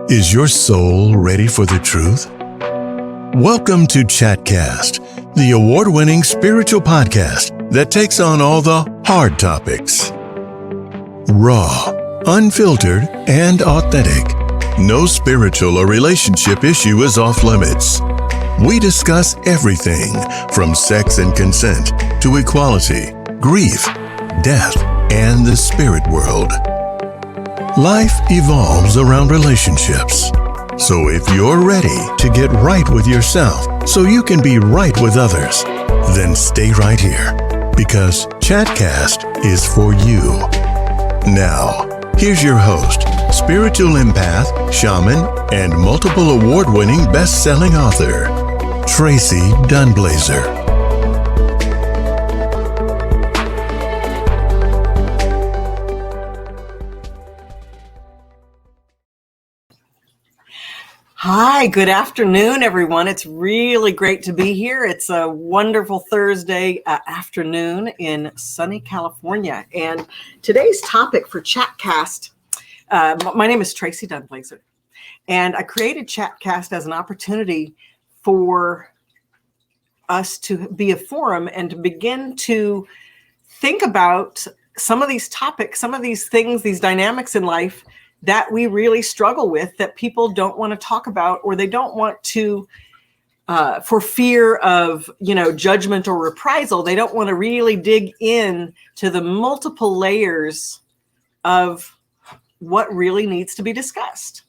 Is your soul ready for the truth? Welcome to Chatcast, the award-winning spiritual podcast that takes on all the hard topics. Raw, unfiltered, and authentic. No spiritual or relationship issue is off limits. We discuss everything from sex and consent to equality, grief, death, and the spirit world. Life evolves around relationships. So if you're ready to get right with yourself so you can be right with others, then stay right here because Chatcast is for you. Now, here's your host, spiritual empath, shaman, and multiple award-winning best-selling author, Tracee Dunblazer. Hi, good afternoon, everyone. It's really great to be here. It's a wonderful Thursday afternoon in sunny California. And today's topic for Chatcast, my name is Tracee Dunblazer, and I created Chatcast as an opportunity for us to be a forum and to begin to think about some of these topics, some of these things, these dynamics in life that we really struggle with, that people don't want to talk about, or they don't want to, for fear of, judgment or reprisal, they don't want to really dig in to the multiple layers of what really needs to be discussed.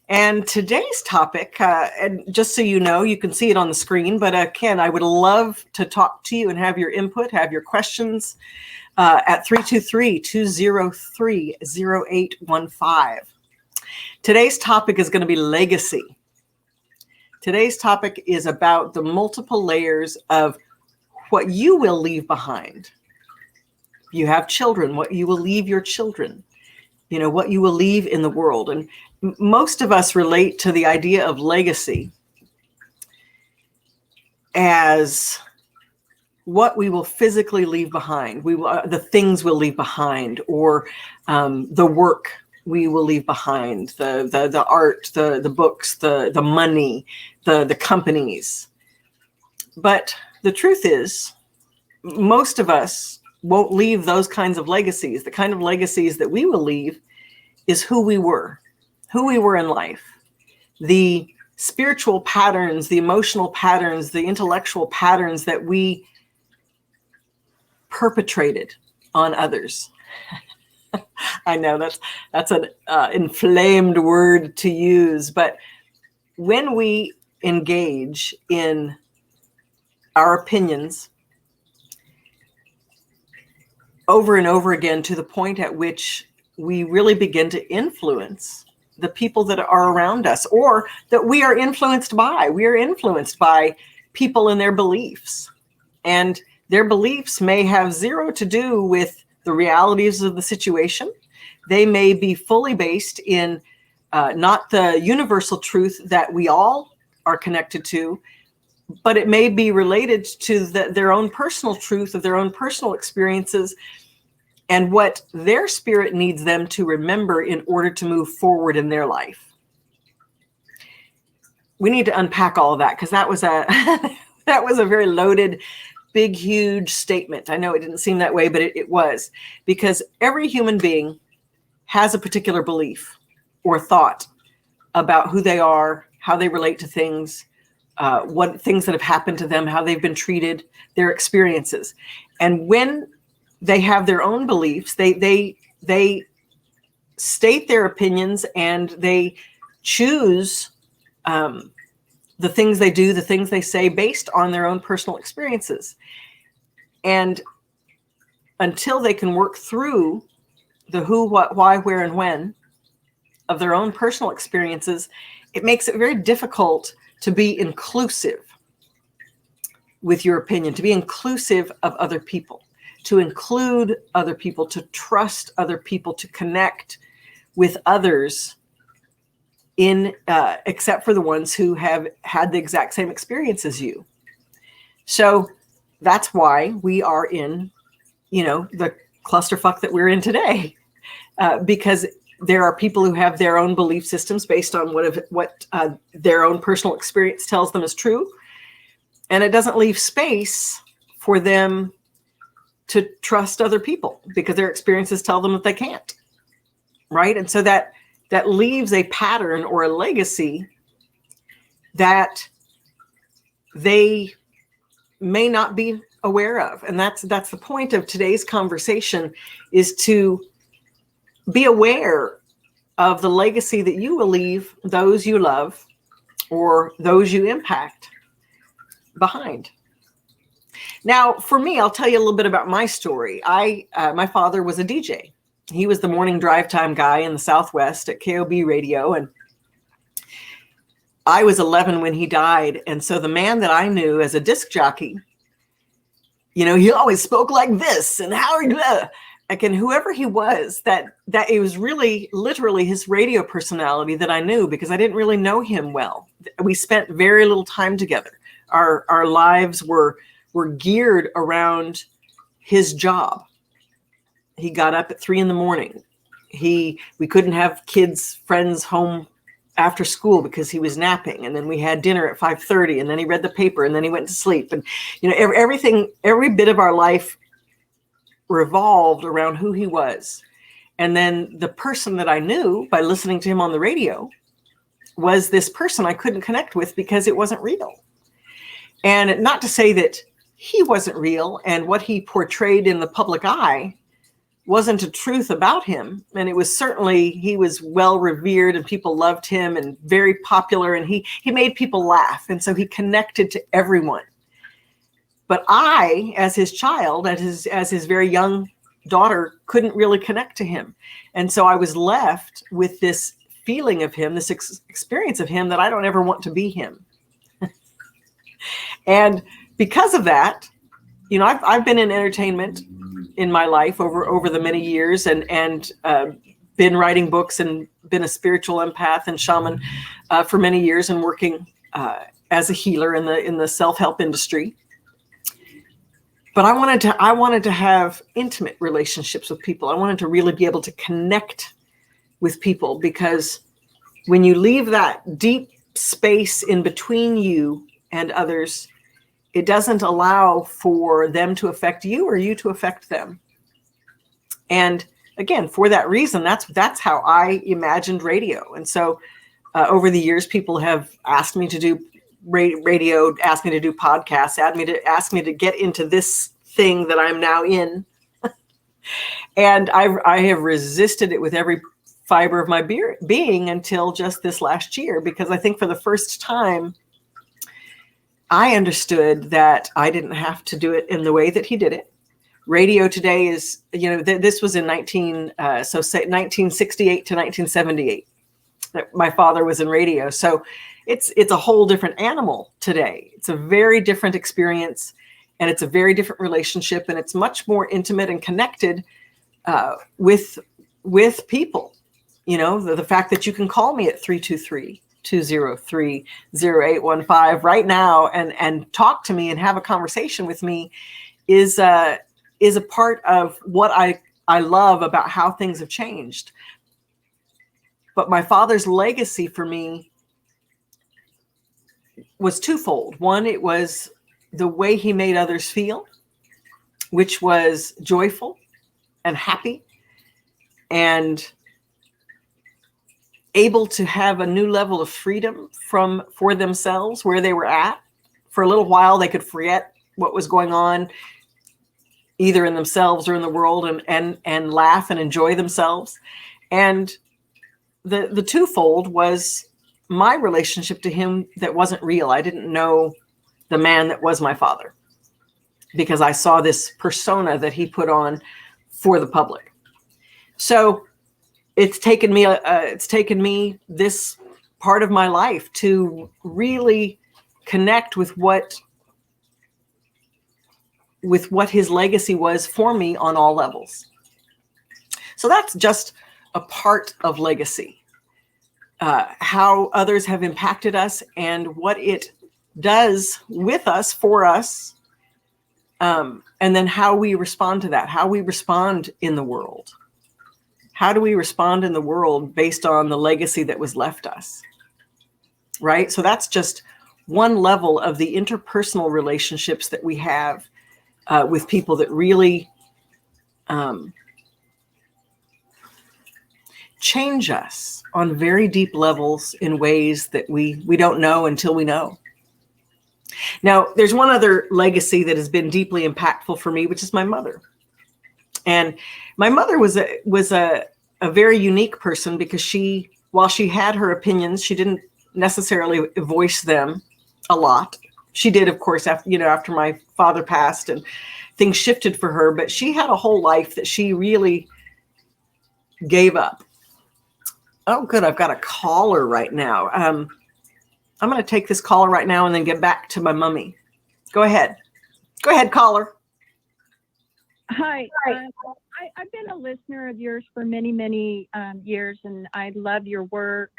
And today's topic, and just so you know, you can see it on the screen, but Ken, I would love to talk to you and have your input, have your questions, at 323-203-0815. Today's topic is going to be legacy. Today's topic is about the multiple layers of what you will leave behind. You have children, what you will leave your children, what you will leave in the world. And most of us relate to the idea of legacy as what we will physically leave behind, the things we'll leave behind, or the work we will leave behind, the art, the books, the money, the companies. But the truth is, most of us won't leave those kinds of legacies. The kind of legacies that we will leave is who we were in life, the spiritual patterns, the emotional patterns, the intellectual patterns that we perpetrated on others. I know that's an inflamed word to use, but when we engage in our opinions over and over again to the point at which we really begin to influence the people that are around us, or that we are influenced by. We are influenced by people and their beliefs. And their beliefs may have zero to do with the realities of the situation. They may be fully based in not the universal truth that we all are connected to, but it may be related to their own personal truth of their own personal experiences and what their spirit needs them to remember in order to move forward in their life. We need to unpack all of that, because that was a very loaded, big, huge statement. I know it didn't seem that way, but it was, because every human being has a particular belief or thought about who they are, how they relate to things, what things that have happened to them, how they've been treated, their experiences. And when they have their own beliefs, they state their opinions, and they choose the things they do, the things they say based on their own personal experiences. And until they can work through the who, what, why, where, and when of their own personal experiences, it makes it very difficult to be inclusive with your opinion, to be inclusive of other people, to include other people, to trust other people, to connect with others except for the ones who have had the exact same experience as you. So that's why we are in, the clusterfuck that we're in today, because There are people who have their own belief systems based on what their own personal experience tells them is true. And it doesn't leave space for them to trust other people because their experiences tell them that they can't. Right? And so that leaves a pattern or a legacy that they may not be aware of. And that's the point of today's conversation, is to be aware of the legacy that you will leave those you love or those you impact behind. Now, for me, I'll tell you a little bit about my story. My father was a DJ. He was the morning drive time guy in the Southwest at KOB Radio. And I was 11 when he died. And so the man that I knew as a disc jockey, he always spoke like this, and how are you? And whoever he was, that it was really literally his radio personality that I knew, because I didn't really know him well. We spent very little time together. Our lives were geared around his job. He got up at 3 a.m. We couldn't have friends home after school because he was napping, and then we had dinner at 5:30, and then he read the paper, and then he went to sleep. And every bit of our life revolved around who he was. And then the person that I knew by listening to him on the radio was this person I couldn't connect with because it wasn't real. And not to say that he wasn't real and what he portrayed in the public eye wasn't a truth about him. And it was certainly, he was well revered and people loved him and very popular, and he made people laugh. And so he connected to everyone. But I, as his child, as his very young daughter, couldn't really connect to him. And so I was left with this feeling of him, this experience of him, that I don't ever want to be him. And because of that, I've been in entertainment in my life over the many years, and been writing books and been a spiritual empath and shaman for many years, and working as a healer in the self-help industry. But I wanted to have intimate relationships with people. I wanted to really be able to connect with people, because when you leave that deep space in between you and others, it doesn't allow for them to affect you or you to affect them. And again, for that reason, that's how I imagined radio. And so over the years, people have asked me to do radio, asked me to do podcasts, asked me to get into this thing that I'm now in. And I have resisted it with every fiber of my being until just this last year, because I think for the first time, I understood that I didn't have to do it in the way that he did it. Radio today is, this was in 1968 to 1978 that my father was in radio. So it's a whole different animal today. It's a very different experience, and it's a very different relationship, and it's much more intimate and connected with people. The fact that you can call me at 323-203-0815 right now and talk to me and have a conversation with me is a part of what I love about how things have changed. But my father's legacy for me was twofold. One, it was the way he made others feel, which was joyful and happy and able to have a new level of freedom for themselves where they were at. For a little while, they could forget what was going on either in themselves or in the world, and laugh and enjoy themselves. And the twofold was my relationship to him that wasn't real. I didn't know the man that was my father, because I saw this persona that he put on for the public. So it's taken me this part of my life to really connect with what his legacy was for me on all levels. So that's just a part of legacy, how others have impacted us and what it does with us, for us, and then how we respond to that, how we respond in the world. How do we respond in the world based on the legacy that was left us? Right? So that's just one level of the interpersonal relationships that we have with people that really change us on very deep levels in ways that we don't know until we know. Now, there's one other legacy that has been deeply impactful for me, which is my mother. And my mother was a very unique person because while she had her opinions, she didn't necessarily voice them a lot. She did, of course, after my father passed and things shifted for her, but she had a whole life that she really gave up. Oh, good. I've got a caller right now. I'm going to take this caller right now and then get back to my mummy. Go ahead. Go ahead, caller. Hi. I've been a listener of yours for many, many years, and I love your work.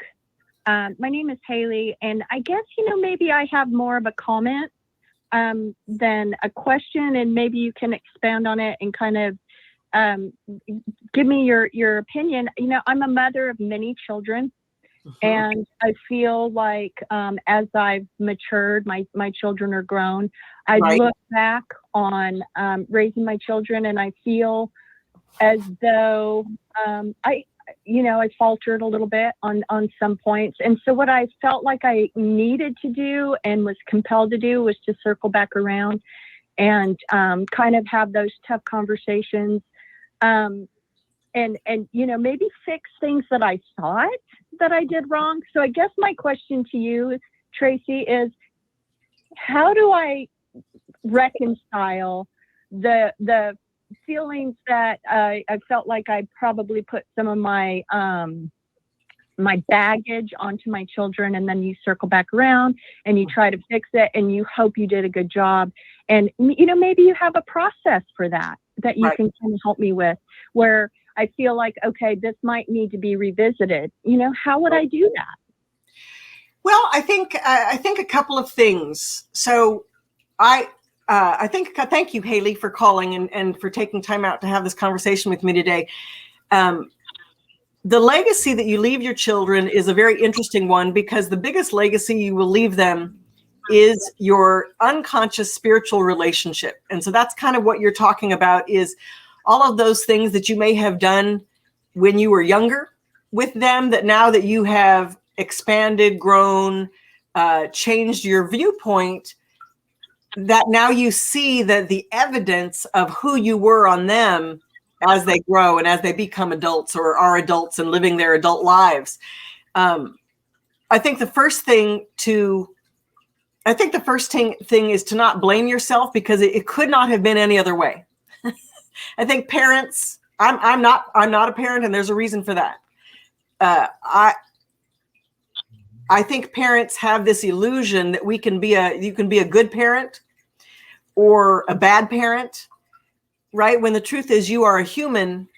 My name is Haley, and I guess, maybe I have more of a comment than a question, and maybe you can expand on it and kind of give me your opinion. I'm a mother of many children, and I feel like as I've matured, my children are grown. I look back on raising my children, and I feel as though I faltered a little bit on some points. And so what I felt like I needed to do and was compelled to do was to circle back around and kind of have those tough conversations and maybe fix things that I thought that I did wrong. So I guess my question to you, Tracee, is how do I reconcile the feelings that I felt like I probably put some of my my baggage onto my children, and then you circle back around and you try to fix it and you hope you did a good job. And, maybe you have a process for that you can kind of help me with, where I feel like, okay, this might need to be revisited. How would I do that? Well, I think a couple of things. So I think, thank you, Haley, for calling and for taking time out to have this conversation with me today. The legacy that you leave your children is a very interesting one, because the biggest legacy you will leave them is your unconscious spiritual relationship. And so that's kind of what you're talking about, is all of those things that you may have done when you were younger with them, that now that you have expanded, grown, changed your viewpoint, that now you see that the evidence of who you were on them as they grow and as they become adults or are adults and living their adult lives. I think the first thing is to not blame yourself, because it could not have been any other way. I think parents, I'm not a parent, and there's a reason for that. I think parents have this illusion that you can be a good parent or a bad parent, right? When the truth is, you are a human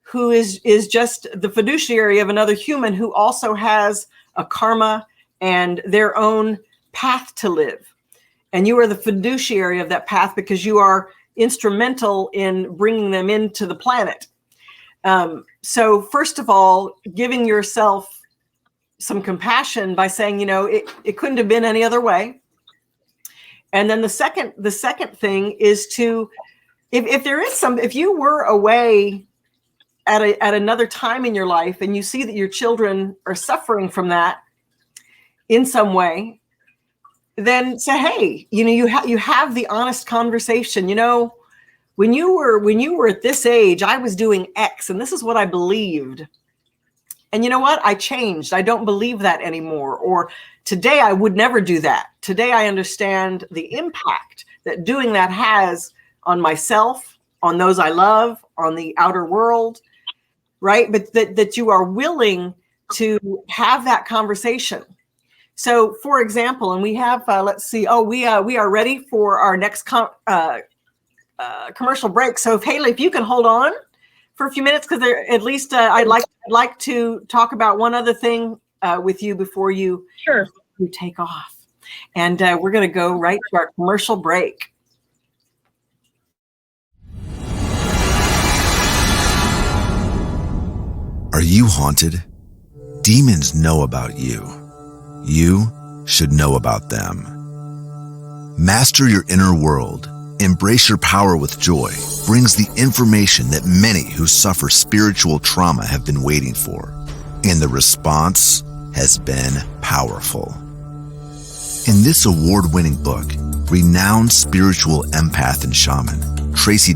who is just the fiduciary of another human who also has a karma and their own path to live. And you are the fiduciary of that path because you are instrumental in bringing them into the planet. So first of all, giving yourself some compassion by saying, it couldn't have been any other way. And then the second thing is to, if you were away at another time in your life and you see that your children are suffering from that in some way, then say, hey, you have the honest conversation. When you were at this age, I was doing X, and this is what I believed. And you know what? I changed. I don't believe that anymore. Or today I would never do that. Today I understand the impact that doing that has on myself, on those I love, on the outer world, right? But that you are willing to have that conversation. So, for example, and we have, let's see, we are ready for our next commercial break. So, Haley, if you can hold on for a few minutes, because at least I'd like to talk about one other thing with you before you take off. And we're going to go right to our commercial break. Are you haunted? Demons know about you. You should know about them. Master your inner world. Embrace your power with joy brings the information that many who suffer spiritual trauma have been waiting for. And the response has been powerful. In this award-winning book, renowned spiritual empath and shaman, Tracee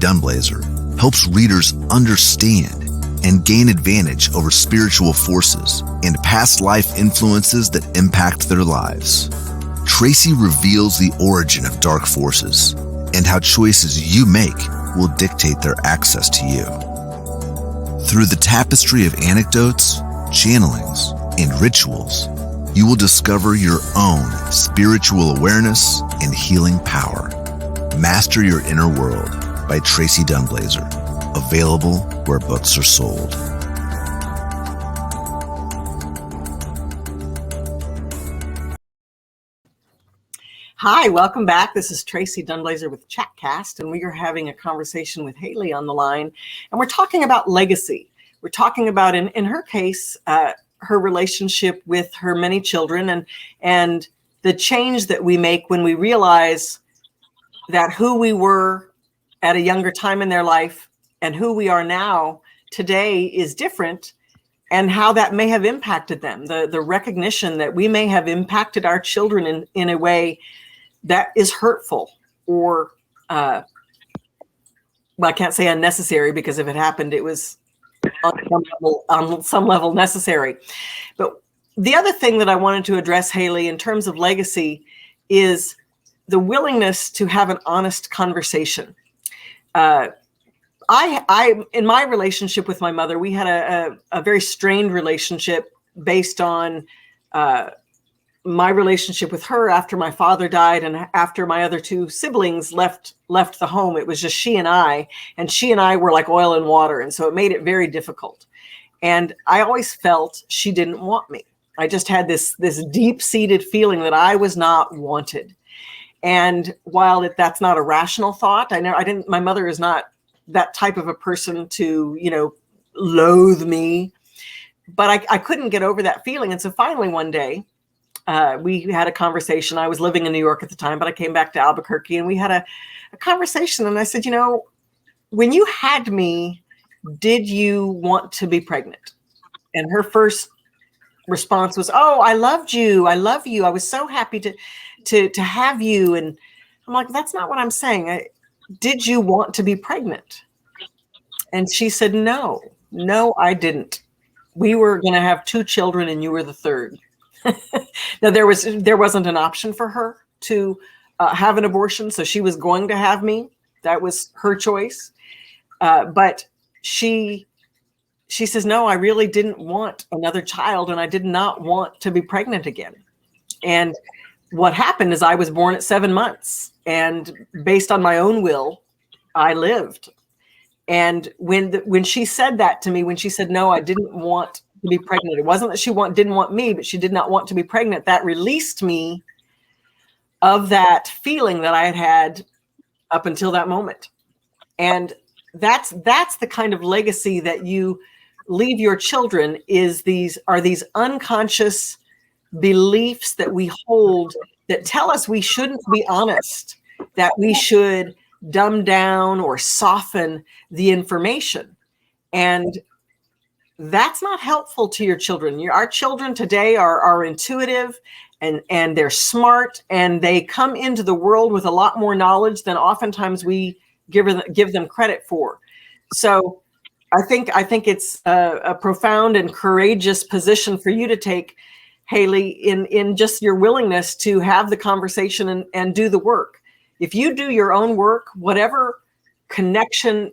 helps readers understand and gain advantage over spiritual forces and past life influences that impact their lives. Tracee reveals the origin of dark forces and how choices you make will dictate their access to you. Through the tapestry of anecdotes, channelings, and rituals, you will discover your own spiritual awareness and healing power. Master Your Inner World by Tracee Dunblazer. Available where books are sold. Hi, welcome back. This is Tracee Dunblazer with Chatcast, and we are having a conversation with Haley on the line, and we're talking about legacy. We're talking about, in her case, her relationship with her many children and the change that we make when we realize that who we were at a younger time in their life and who we are now today is different, and how that may have impacted them. The recognition that we may have impacted our children in a way that is hurtful or, well, I can't say unnecessary, because if it happened, it was on some level necessary. But the other thing that I wanted to address, Haley, in terms of legacy, is the willingness to have an honest conversation. I in my relationship with my mother, we had a very strained relationship based on my relationship with her after my father died and after my other two siblings left the home. It was just she and I were like oil and water. And so it made it very difficult. And I always felt she didn't want me. I just had this deep-seated feeling that I was not wanted. And while that's not a rational thought, my mother is not that type of a person to, loathe me, but I couldn't get over that feeling. And so finally one day, we had a conversation. I was living in New York at the time, but I came back to Albuquerque, and we had a conversation. And I said, when you had me, did you want to be pregnant? And her first response was, "Oh, I loved you. I love you. I was so happy to have you." And I'm like, "That's not what I'm saying. Did you want to be pregnant?" And she said, No, I didn't. We were going to have 2 children and you were the third. Now there wasn't an option for her to have an abortion. So she was going to have me. That was her choice. But she says, "No, I really didn't want another child, and I did not want to be pregnant again." And what happened is I was born at 7 months, and based on my own will, I lived. And when she said that to me, when she said, "No, I didn't want to be pregnant," it wasn't that she didn't want me, but she did not want to be pregnant. That released me of that feeling that I had had up until that moment. And that's the kind of legacy that you leave your children, are these unconscious beliefs that we hold that tell us we shouldn't be honest, that we should dumb down or soften the information. And that's not helpful to your children. Our children today are intuitive and they're smart, and they come into the world with a lot more knowledge than oftentimes we give them credit for. So I think it's a profound and courageous position for you to take, Haley, in just your willingness to have the conversation and do the work. If you do your own work, whatever connection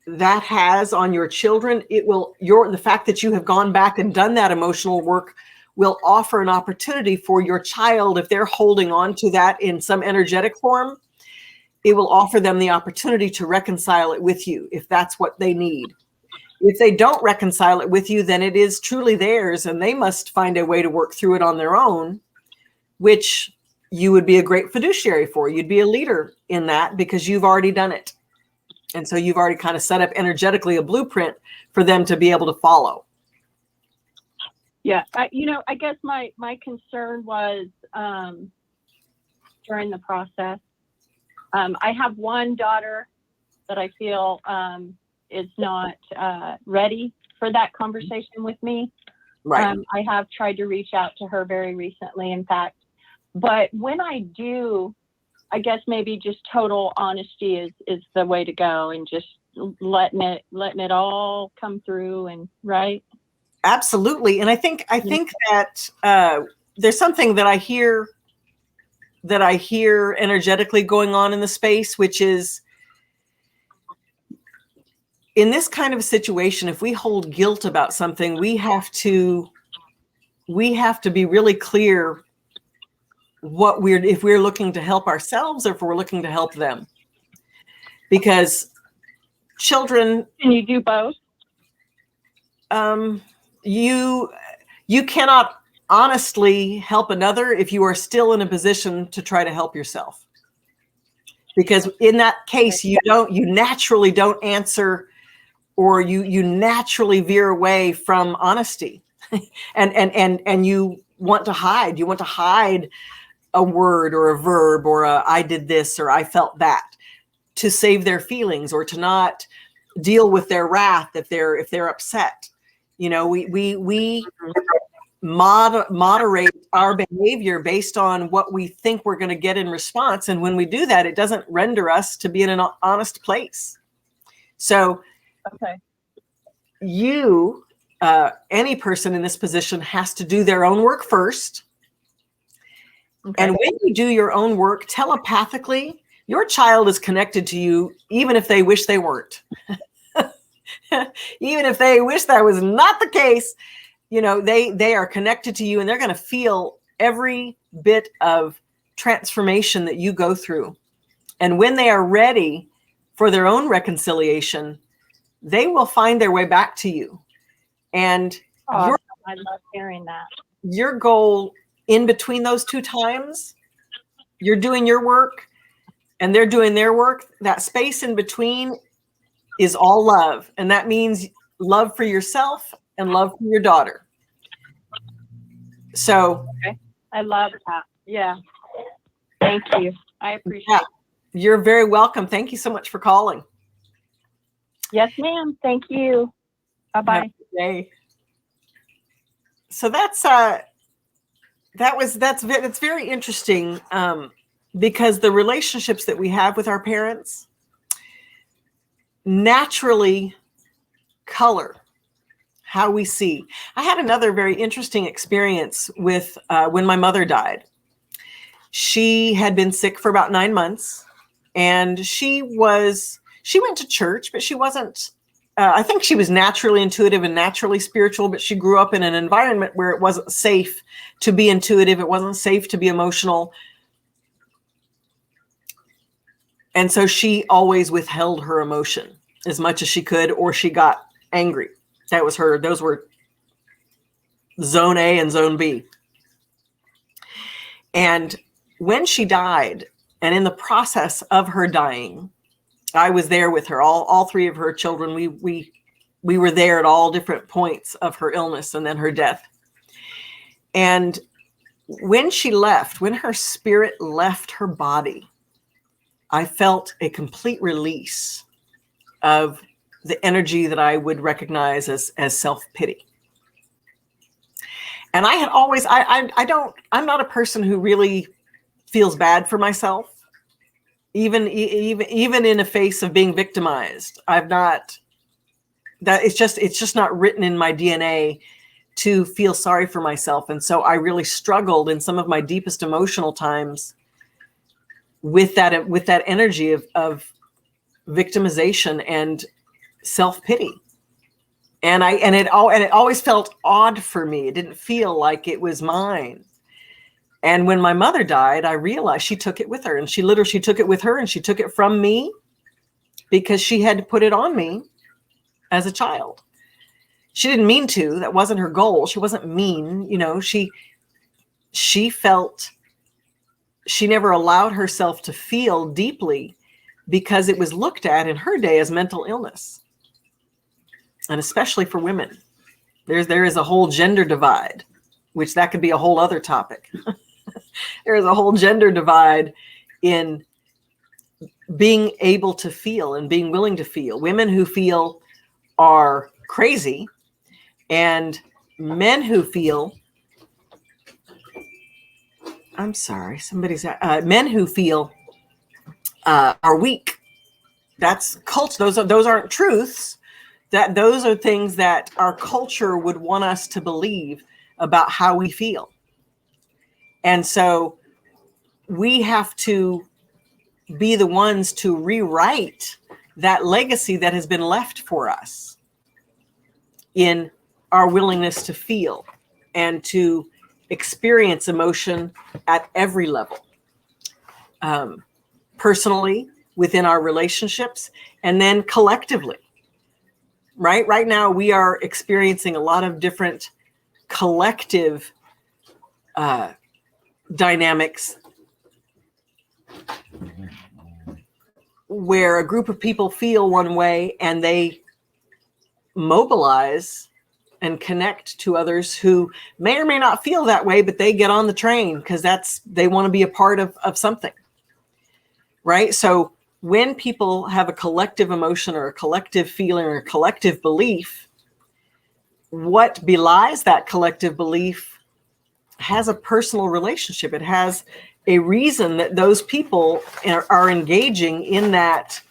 that has on your children, the fact that you have gone back and done that emotional work will offer an opportunity for your child. If they're holding on to that in some energetic form, it will offer them the opportunity to reconcile it with you if that's what they need. If they don't reconcile it with you, then it is truly theirs, and they must find a way to work through it on their own, which you would be a great fiduciary for. You'd be a leader in that because you've already done it. And so you've already kind of set up energetically a blueprint for them to be able to follow. Yeah. I guess my concern was during the process. I have one daughter that I feel is not ready for that conversation with me. Right. I have tried to reach out to her very recently, in fact. But when I do, I guess maybe just total honesty is the way to go, and just letting it all come through, and right. Absolutely. And I think that there's something that I hear energetically going on in the space, which is, in this kind of a situation, if we hold guilt about something, we have to be really clear if we're looking to help ourselves or if we're looking to help them. Because children, Can you do both? You cannot honestly help another if you are still in a position to try to help yourself. Because in that case, you naturally don't answer, or you naturally veer away from honesty. and you want to hide. You want to hide a word or a verb or I did this or I felt that, to save their feelings or to not deal with their wrath if they're upset. We moderate our behavior based on what we think we're going to get in response, and when we do that, it doesn't render us to be in an honest place. So Okay. Any person in this position has to do their own work first. Okay. And when you do your own work telepathically, your child is connected to you, even if they wish they weren't. Even if they wish that was not the case, they are connected to you, and they're going to feel every bit of transformation that you go through. And when they are ready for their own reconciliation, they will find their way back to you. And I love hearing that. Your goal in between those two times, you're doing your work and they're doing their work. That space in between is all love. And that means love for yourself and love for your daughter. So okay. I love that. Yeah. Thank you. I appreciate it. You're very welcome. Thank you so much for calling. Yes, ma'am. Thank you. Bye-bye. So that's very interesting, because the relationships that we have with our parents naturally color how we see. I had another very interesting experience with when my mother died. She had been sick for about 9 months, and she went to church, but she wasn't, I think she was naturally intuitive and naturally spiritual, but she grew up in an environment where it wasn't safe to be intuitive. It wasn't safe to be emotional. And so she always withheld her emotion as much as she could, or she got angry. That was her. Those were zone A and zone B. And when she died, and in the process of her dying, I was there with her, all three of her children. We were there at all different points of her illness and then her death. And when she left, when her spirit left her body, I felt a complete release of the energy that I would recognize as self-pity. And I had always, I'm not a person who really feels bad for myself. Even in the face of being victimized, it's just not written in my DNA to feel sorry for myself. And so I really struggled in some of my deepest emotional times with that energy of victimization and self-pity. And it always felt odd for me. It didn't feel like it was mine. And when my mother died, I realized she took it with her, and she took it with her, and she took it from me because she had to put it on me as a child. She didn't mean to. That wasn't her goal. She wasn't mean. She felt, she never allowed herself to feel deeply because it was looked at in her day as mental illness, and especially for women. There is a whole gender divide, which that could be a whole other topic. There is a whole gender divide in being able to feel and being willing to feel. Women who feel are crazy, and men who feel, I'm sorry, men who feel are weak. That's culture. Those aren't truths. Those are things that our culture would want us to believe about how we feel. And so we have to be the ones to rewrite that legacy that has been left for us in our willingness to feel and to experience emotion at every level, personally, within our relationships, and then collectively. Right now, we are experiencing a lot of different collective dynamics where a group of people feel one way and they mobilize and connect to others who may or may not feel that way, but they get on the train because they want to be a part of something, right? So when people have a collective emotion or a collective feeling or a collective belief, what belies that collective belief has a personal relationship. It has a reason that those people are engaging in that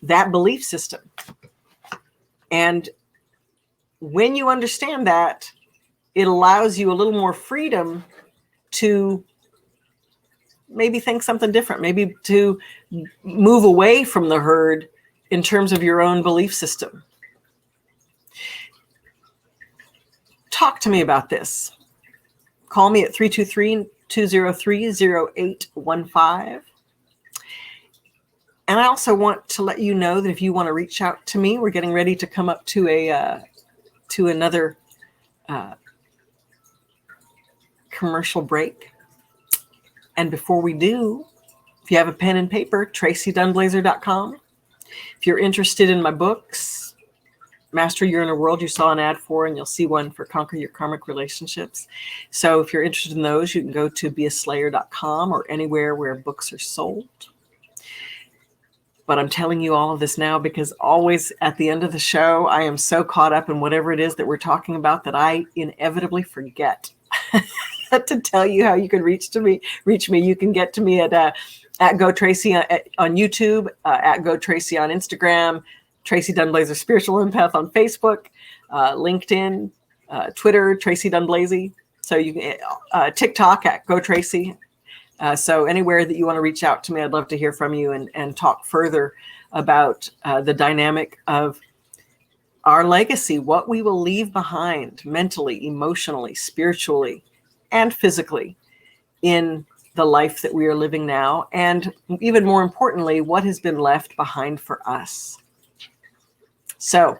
belief system. And when you understand that, it allows you a little more freedom to maybe think something different, maybe to move away from the herd in terms of your own belief system. Talk to me about this. Call me at 323-203-0815. And I also want to let you know that if you want to reach out to me, we're getting ready to come up to another commercial break. And before we do, if you have a pen and paper, TraceeDunblazer.com. If you're interested in my books, Master Your Inner World, you saw an ad for, and you'll see one for Conquer Your Karmic Relationships. So if you're interested in those, you can go to beaslayer.com or anywhere where books are sold. But I'm telling you all of this now because always at the end of the show, I am so caught up in whatever it is that we're talking about that I inevitably forget to tell you how you can reach me. You can get to me at Go Tracee on YouTube, at Go Tracee on Instagram, Tracee Dunblazer Spiritual Empath on Facebook, LinkedIn, Twitter, Tracee Dunblazer. So you can TikTok at Go Tracee. So anywhere that you want to reach out to me, I'd love to hear from you and talk further about the dynamic of our legacy, what we will leave behind mentally, emotionally, spiritually, and physically in the life that we are living now. And even more importantly, what has been left behind for us. So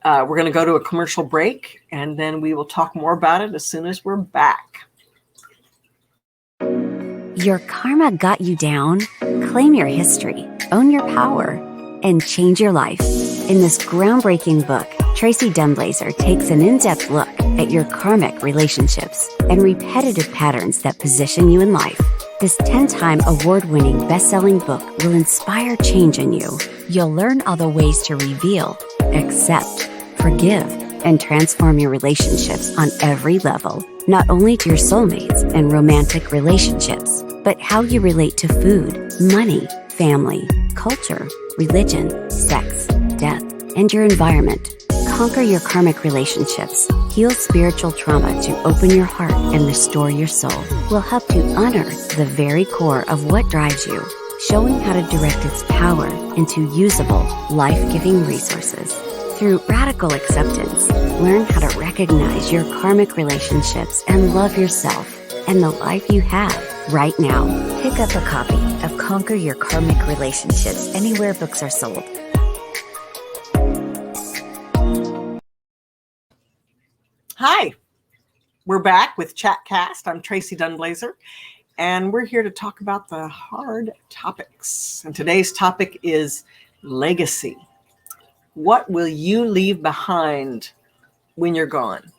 we're going to go to a commercial break, and then we will talk more about it as soon as we're back. Your karma got you down? Claim your history, own your power, and change your life. In this groundbreaking book, Tracee Dunblazer takes an in-depth look at your karmic relationships and repetitive patterns that position you in life. This 10-time award-winning best-selling book will inspire change in you. You'll learn all the ways to reveal, accept, forgive, and transform your relationships on every level, not only to your soulmates and romantic relationships, but how you relate to food, money, family, culture, religion, sex, death, and your environment. Conquer your karmic relationships, heal spiritual trauma to open your heart and restore your soul. Will help you honor the very core of what drives you, showing how to direct its power into usable, life-giving resources. Through radical acceptance, learn how to recognize your karmic relationships and love yourself and the life you have right now. Pick up a copy of Conquer Your Karmic Relationships anywhere books are sold. Hi, we're back with Chatcast. I'm Tracee Dunblazer, and we're here to talk about the hard topics. And today's topic is legacy. What will you leave behind when you're gone?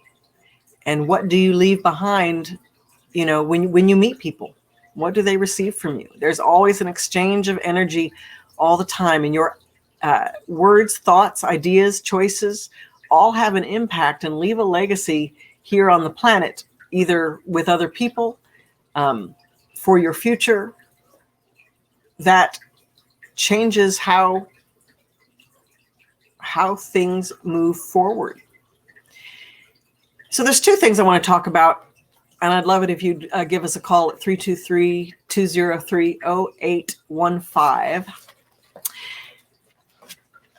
And what do you leave behind, when you meet people? What do they receive from you? There's always an exchange of energy all the time, and your words, thoughts, ideas, choices all have an impact and leave a legacy here on the planet, either with other people, for your future, that changes how things move forward. So there's two things I want to talk about, and I'd love it if you'd give us a call at 323-203-0815.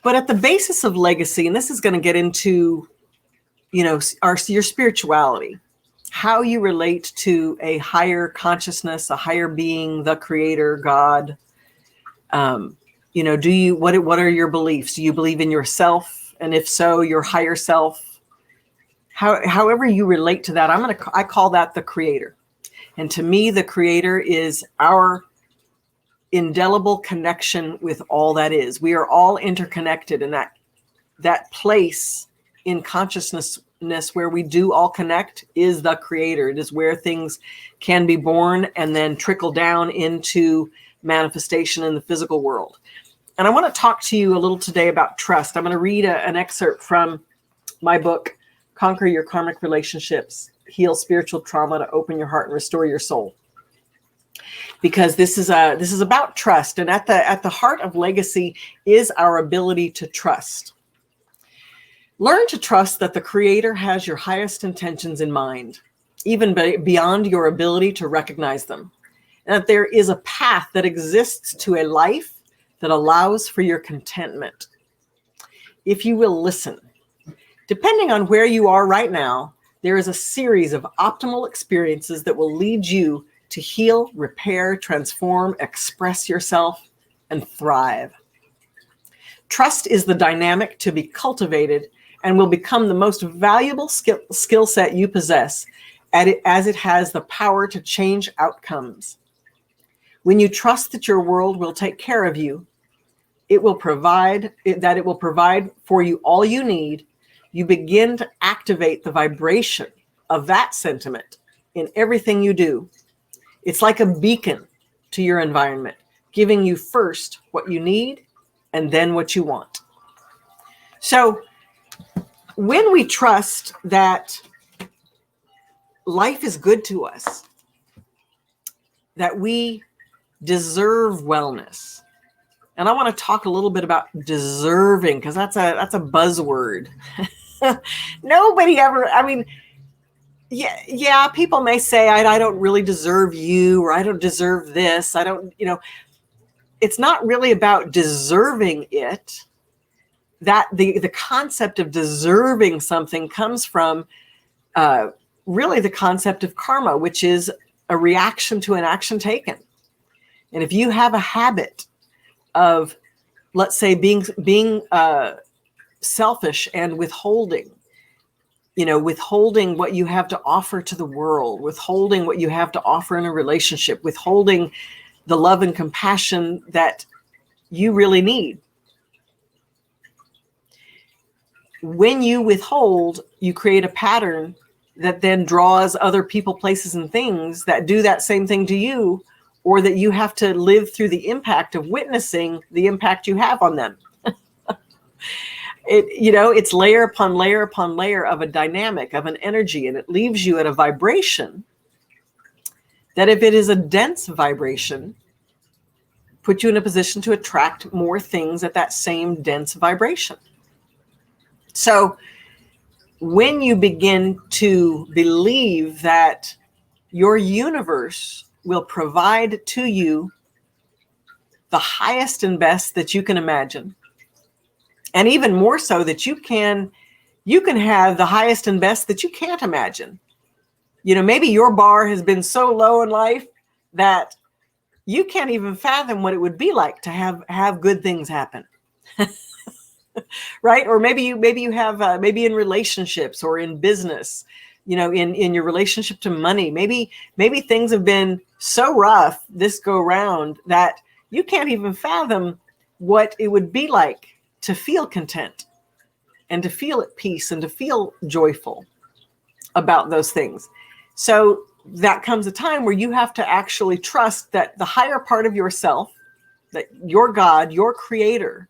But at the basis of legacy, and this is going to get into, your spirituality, how you relate to a higher consciousness, a higher being, the creator, God. What are your beliefs? Do you believe in yourself? And if so, your higher self? However you relate to that, I call that the creator. And to me, the creator is our indelible connection with all that is. We are all interconnected, and that place in consciousness where we do all connect is the creator. It is where things can be born and then trickle down into manifestation in the physical world. And I want to talk to you a little today about trust. I'm going to read an excerpt from my book, Conquer Your Karmic Relationships, Heal Spiritual Trauma to Open Your Heart and Restore Your Soul. Because this is about trust, and at the heart of legacy is our ability to trust. Learn to trust that the Creator has your highest intentions in mind, even beyond your ability to recognize them, and that there is a path that exists to a life that allows for your contentment. If you will listen, depending on where you are right now, there is a series of optimal experiences that will lead you to heal, repair, transform, express yourself, and thrive. Trust is the dynamic to be cultivated and will become the most valuable skill set you possess, as it has the power to change outcomes. When you trust that your world will take care of you, it will provide for you all you need, you begin to activate the vibration of that sentiment in everything you do. It's like a beacon to your environment, giving you first what you need and then what you want. So when we trust that life is good to us, that we deserve wellness, and I want to talk a little bit about deserving, because that's a buzzword. Nobody ever, yeah, people may say, I don't really deserve you, or I don't deserve this. I don't, it's not really about deserving it. That the concept of deserving something comes from really the concept of karma, which is a reaction to an action taken. And if you have a habit of, let's say, being selfish and withholding what you have to offer to the world, withholding what you have to offer in a relationship, withholding the love and compassion that you really need. When you withhold, you create a pattern that then draws other people, places, and things that do that same thing to you, or that you have to live through the impact of witnessing the impact you have on them. It's layer upon layer upon layer of a dynamic, of an energy, and it leaves you at a vibration that, if it is a dense vibration, put you in a position to attract more things at that same dense vibration. So when you begin to believe that your universe will provide to you the highest and best that you can imagine, and even more so that you can have the highest and best that you can't imagine. Maybe your bar has been so low in life that you can't even fathom what it would be like to have good things happen. Right? Or maybe you have maybe in relationships or in business, in your relationship to money, maybe things have been so rough this go round that you can't even fathom what it would be like to feel content and to feel at peace and to feel joyful about those things. So that comes a time where you have to actually trust that the higher part of yourself, that your God, your creator,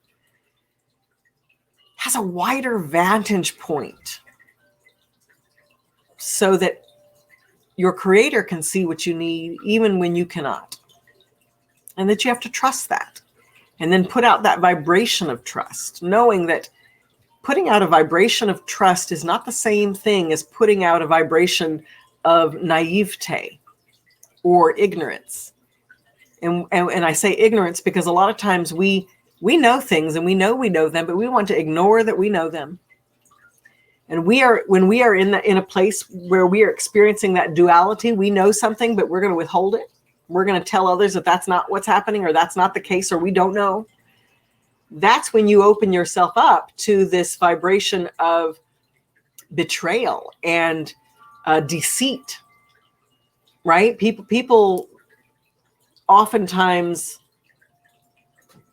has a wider vantage point so that your creator can see what you need even when you cannot. And that you have to trust that. And then put out that vibration of trust, knowing that putting out a vibration of trust is not the same thing as putting out a vibration of naivete or ignorance. And I say ignorance because a lot of times we know things and we know them, but we want to ignore that we know them. And when we are in a place where we are experiencing that duality, we know something, but we're going to withhold it. We're going to tell others that that's not what's happening, or that's not the case, or we don't know. That's when you open yourself up to this vibration of betrayal and deceit, right? People oftentimes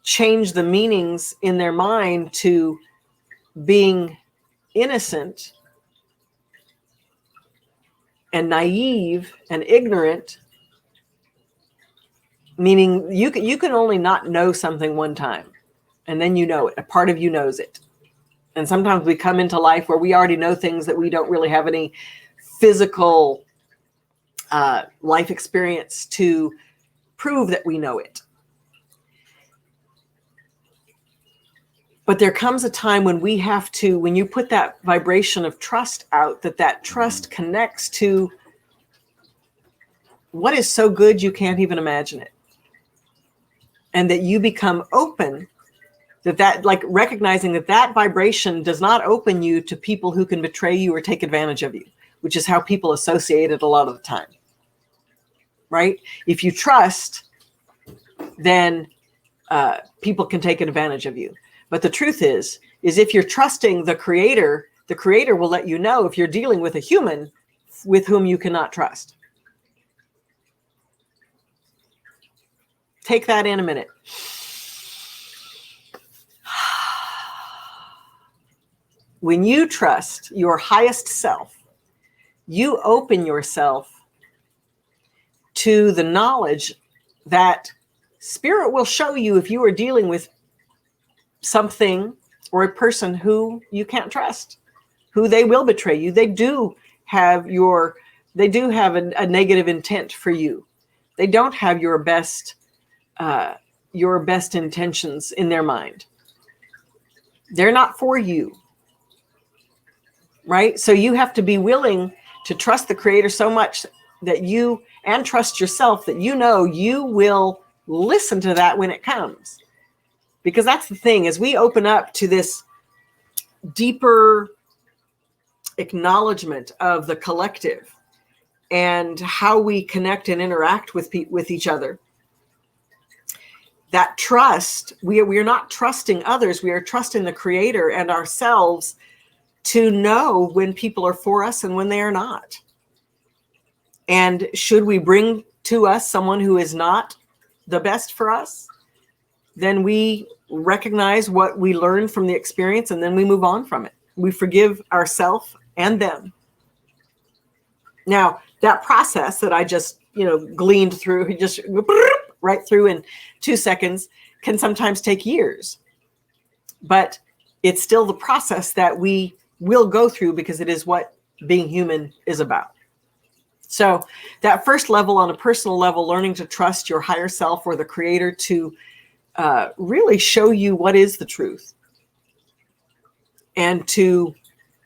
change the meanings in their mind to being innocent and naive and ignorant, meaning you can only not know something one time, and then you know it. A part of you knows it. And sometimes we come into life where we already know things that we don't really have any physical life experience to prove that we know it. But there comes a time when we have to, when you put that vibration of trust out, that trust connects to what is so good you can't even imagine it. And that you become open, that like recognizing that vibration does not open you to people who can betray you or take advantage of you, which is how people associate it a lot of the time. Right? If you trust, then people can take advantage of you. But the truth is if you're trusting the creator will let you know if you're dealing with a human with whom you cannot trust. Take that in a minute. When you trust your highest self, you open yourself to the knowledge that spirit will show you if you are dealing with something or a person who you can't trust, who they will betray you. They do have a negative intent for you. They don't have your best intentions in their mind. They're not for you. Right? So you have to be willing to trust the creator so much that you, and trust yourself, that you know you will listen to that when it comes. Because that's the thing, as we open up to this deeper acknowledgement of the collective and how we connect and interact with each other, that trust, we are not trusting others, we are trusting the creator and ourselves to know when people are for us and when they are not. And should we bring to us someone who is not the best for us, then we recognize what we learned from the experience and then we move on from it. We forgive ourselves and them. Now, that process that I just, gleaned through, just right through in 2 seconds, can sometimes take years. But it's still the process that we will go through because it is what being human is about. So that first level, on a personal level, learning to trust your higher self or the creator to really show you what is the truth and to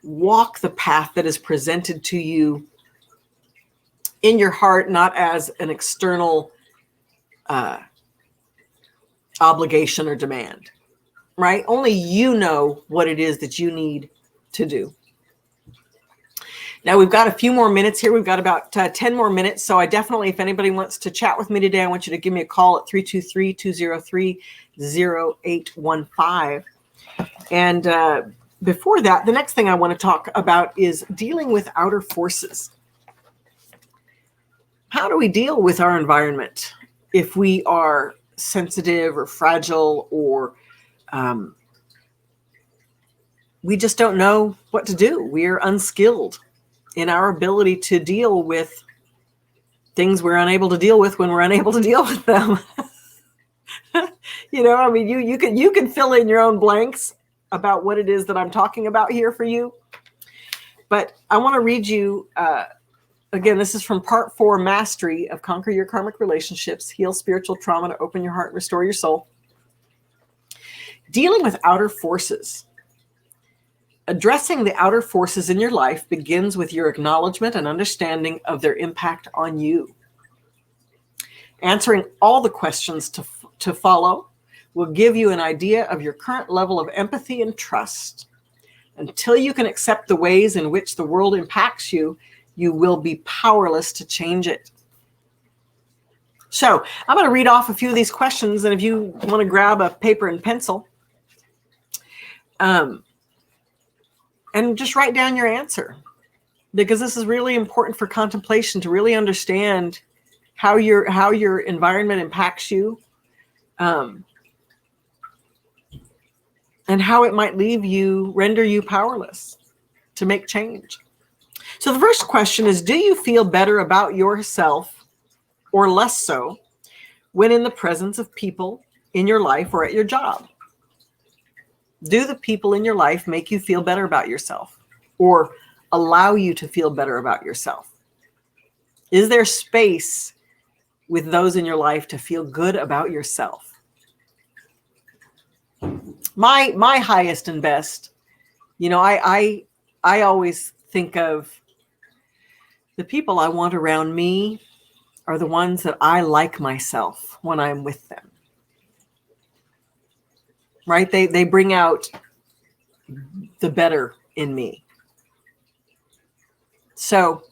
walk the path that is presented to you in your heart, not as an external obligation or demand, right? Only you know what it is that you need to do. Now we've got a few more minutes here. We've got about 10 more minutes. So I definitely, if anybody wants to chat with me today, I want you to give me a call at 323-203-0815. And before that, the next thing I want to talk about is dealing with outer forces. How do we deal with our environment if we are sensitive or fragile or we just don't know what to do. We're unskilled in our ability to deal with things we're unable to deal with when we're unable to deal with them. I mean, you can fill in your own blanks about what it is that I'm talking about here for you. But I want to read you, again, this is from part 4, Mastery of Conquer Your Karmic Relationships, Heal Spiritual Trauma to Open Your Heart and Restore Your Soul. Dealing with outer forces. Addressing the outer forces in your life begins with your acknowledgement and understanding of their impact on you. Answering all the questions to follow will give you an idea of your current level of empathy and trust. Until you can accept the ways in which the world impacts you, you will be powerless to change it. So I'm going to read off a few of these questions, and if you want to grab a paper and pencil, and just write down your answer, because this is really important for contemplation, to really understand how your environment impacts you, and how it might render you powerless to make change. So the first question is, do you feel better about yourself or less so when in the presence of people in your life or at your job? Do the people in your life make you feel better about yourself or allow you to feel better about yourself? Is there space with those in your life to feel good about yourself? My highest and best, I always think of the people I want around me are the ones that I like myself when I'm with them. Right? They bring out the better in me. So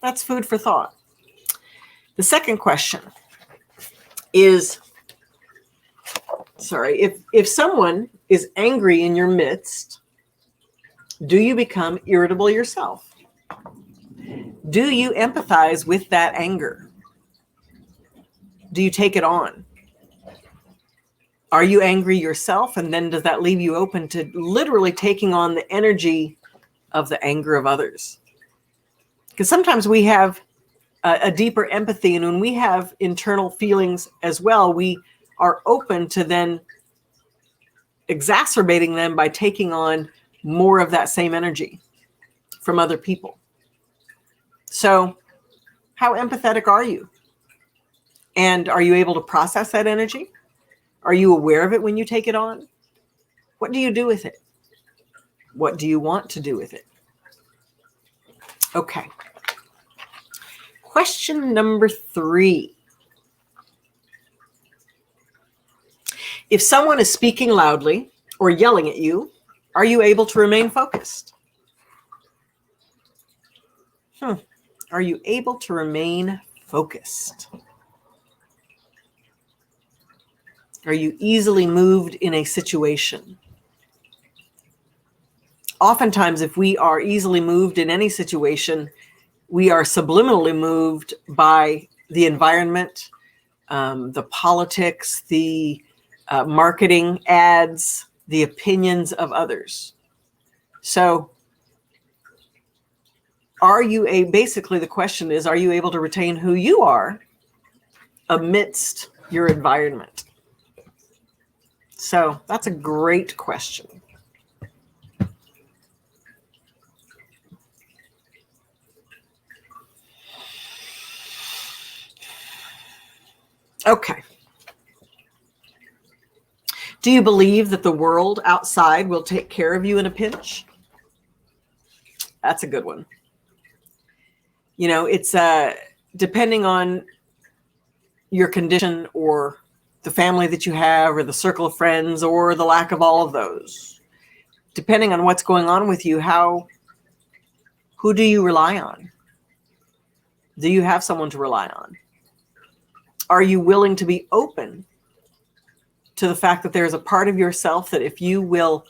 that's food for thought. The second question is, if someone is angry in your midst, do you become irritable yourself? Do you empathize with that anger? Do you take it on? Are you angry yourself? And then does that leave you open to literally taking on the energy of the anger of others? Because sometimes we have a deeper empathy, and when we have internal feelings as well, we are open to then exacerbating them by taking on more of that same energy from other people. So how empathetic are you? And are you able to process that energy? Are you aware of it when you take it on? What do you do with it? What do you want to do with it? Okay. Question number 3. If someone is speaking loudly or yelling at you, are you able to remain focused? Are you able to remain focused? Are you easily moved in a situation? Oftentimes, if we are easily moved in any situation, we are subliminally moved by the environment, the politics, the marketing ads, the opinions of others. So basically the question is, are you able to retain who you are amidst your environment? So that's a great question. Okay. Do you believe that the world outside will take care of you in a pinch? That's a good one. It's depending on your condition or the family that you have or the circle of friends or the lack of all of those. Depending on what's going on with you, who do you rely on? Do you have someone to rely on? Are you willing to be open to the fact that there's a part of yourself that if you will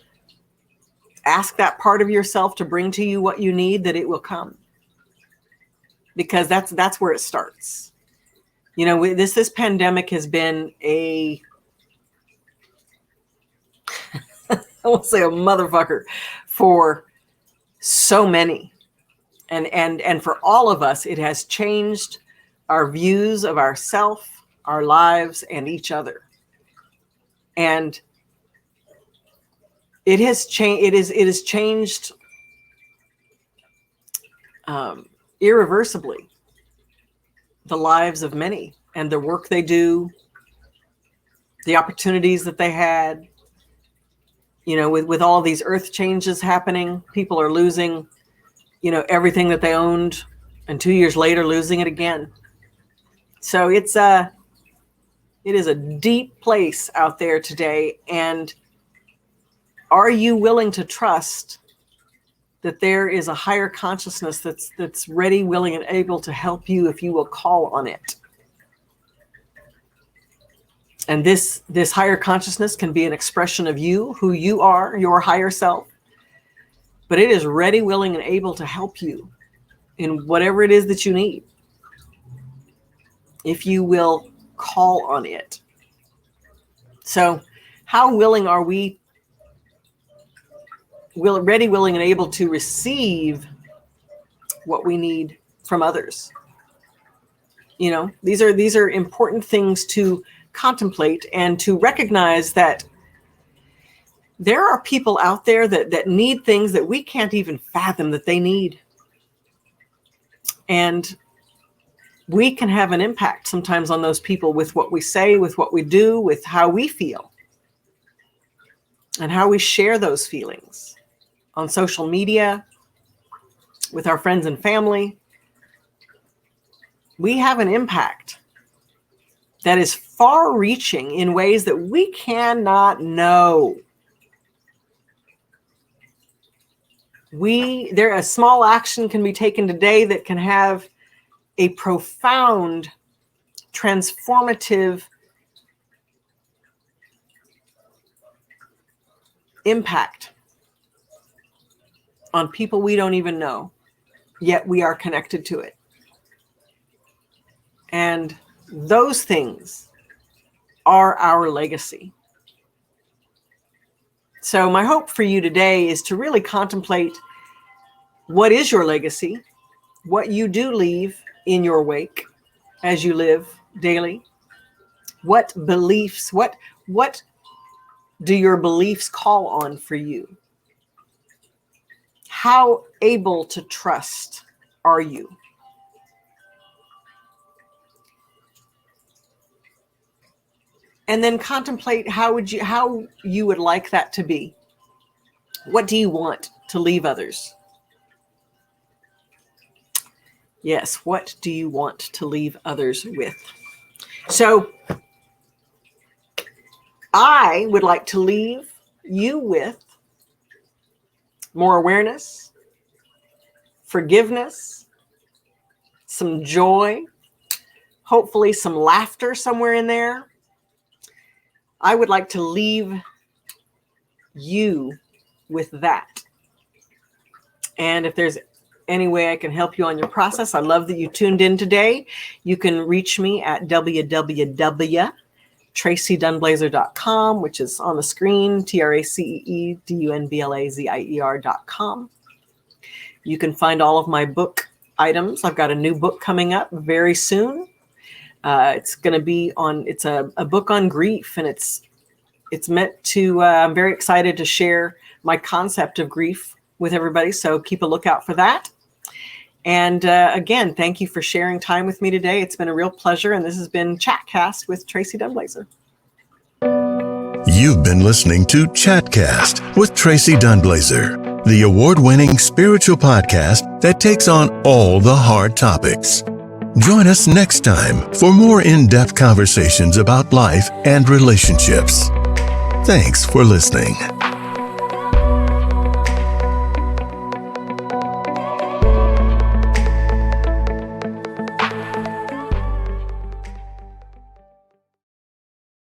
ask that part of yourself to bring to you what you need, that it will come? Because that's where it starts. This pandemic has been I won't say a motherfucker, for so many. And for all of us, it has changed our views of ourselves, our lives, and each other. And it has changed. It has changed irreversibly the lives of many, and the work they do, the opportunities that they had. You know, with all these earth changes happening, people are losing, everything that they owned, and 2 years later losing it again. So it is a deep place out there today. And are you willing to trust that there is a higher consciousness that's ready, willing, and able to help you if you will call on it? And this higher consciousness can be an expression of you, who you are, your higher self. But it is ready, willing, and able to help you in whatever it is that you need, if you will call on it. So how willing are we, ready, willing, and able to receive what we need from others? These are important things to contemplate, and to recognize that there are people out there that need things that we can't even fathom that they need. And we can have an impact sometimes on those people with what we say, with what we do, with how we feel, and how we share those feelings on social media, with our friends and family. We have an impact that is far-reaching in ways that we cannot know. A small action can be taken today that can have a profound, transformative impact on people we don't even know, yet we are connected to it. And those things are our legacy. So my hope for you today is to really contemplate, what is your legacy? What you do leave in your wake as you live daily? What beliefs, what do your beliefs call on for you? How able to trust are you? And then contemplate how you would like that to be. What do you want to leave others? Yes, what do you want to leave others with? So I would like to leave you with more awareness, forgiveness, some joy, hopefully some laughter somewhere in there. I would like to leave you with that. And if there's any way I can help you on your process, I love that you tuned in today. You can reach me at www.traceedunblazer.com, which is on the screen, TraceeDunblazer.com. You can find all of my book items. I've got a new book coming up very soon. It's going to be it's a book on grief, and it's meant to, I'm very excited to share my concept of grief with everybody. So keep a lookout for that. And again, thank you for sharing time with me today. It's been a real pleasure. And this has been Chatcast with Tracee Dunblazer. You've been listening to Chatcast with Tracee Dunblazer, the award-winning spiritual podcast that takes on all the hard topics. Join us next time for more in-depth conversations about life and relationships. Thanks for listening.